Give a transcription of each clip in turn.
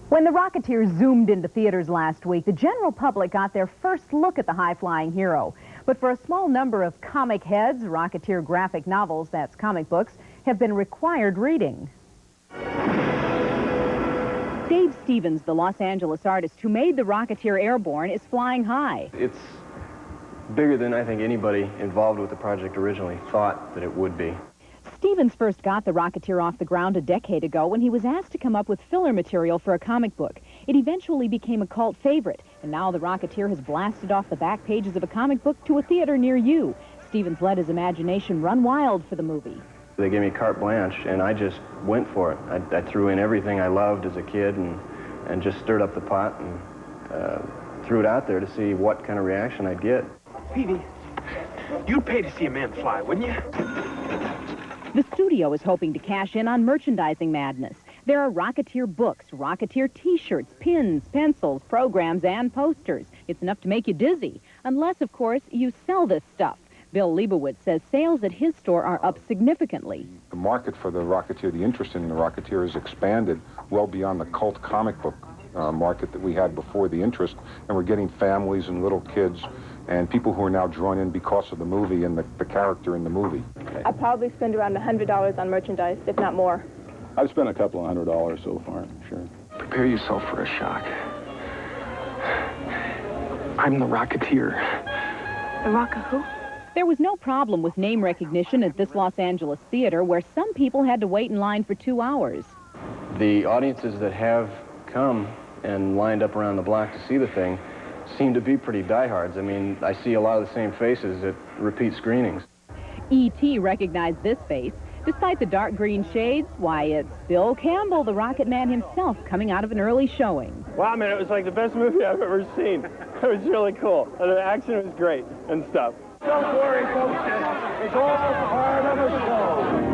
When the Rocketeer zoomed into theaters last week, the general public got their first look at the high-flying hero. But for a small number of comic heads, Rocketeer graphic novels, that's comic books, have been required reading. Dave Stevens, the Los Angeles artist who made the Rocketeer airborne, is flying high. It's bigger than I think anybody involved with the project originally thought that it would be. Stevens first got the Rocketeer off the ground a decade ago when he was asked to come up with filler material for a comic book. It eventually became a cult favorite, and now the Rocketeer has blasted off the back pages of a comic book to a theater near you. Stevens let his imagination run wild for the movie. They gave me carte blanche, and I just went for it. I threw in everything I loved as a kid and just stirred up the pot and threw it out there to see what kind of reaction I'd get. Peavy, you'd pay to see a man fly, wouldn't you? The studio is hoping to cash in on merchandising madness. There are Rocketeer books, Rocketeer t-shirts, pins, pencils, programs, and posters. It's enough to make you dizzy, unless, of course, you sell this stuff. Bill Leibowitz says sales at his store are up significantly. The market for the Rocketeer, the interest in the Rocketeer has expanded well beyond the cult comic book market that we had before the interest, and we're getting families and little kids and people who are now drawn in because of the movie and the character in the movie. I probably spend around $100 on merchandise, if not more. I've spent a couple of $100 so far, sure. Prepare yourself for a shock. I'm the Rocketeer. The Rock of who? There was no problem with name recognition at this Los Angeles theater, where some people had to wait in line for 2 hours. The audiences that have come and lined up around the block to see the thing seem to be pretty diehards. I mean, I see a lot of the same faces at repeat screenings. E.T. recognized this face. Despite the dark green shades, why, it's Bill Campbell, the Rocket Man himself, coming out of an early showing. Wow, man, it was like the best movie I've ever seen. It was really cool. And the action was great and stuff. Don't worry, folks. It's all part of a show.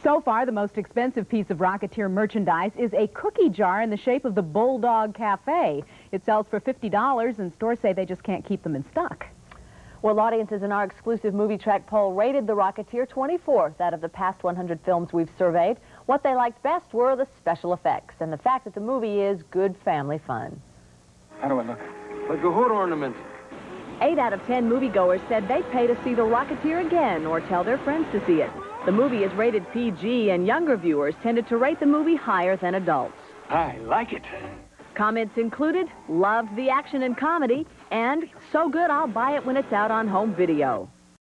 So far, the most expensive piece of Rocketeer merchandise is a cookie jar in the shape of the Bulldog Cafe. It sells for $50, and stores say they just can't keep them in stock. Well, audiences in our exclusive Movie Track poll rated the Rocketeer 24th out of the past 100 films we've surveyed. What they liked best were the special effects and the fact that the movie is good family fun. How do I look? Like a hood ornament. 8 out of 10 moviegoers said they'd pay to see the Rocketeer again or tell their friends to see it. The movie is rated PG, and younger viewers tended to rate the movie higher than adults. I like it. Comments included, loved the action and comedy, and so good I'll buy it when it's out on home video.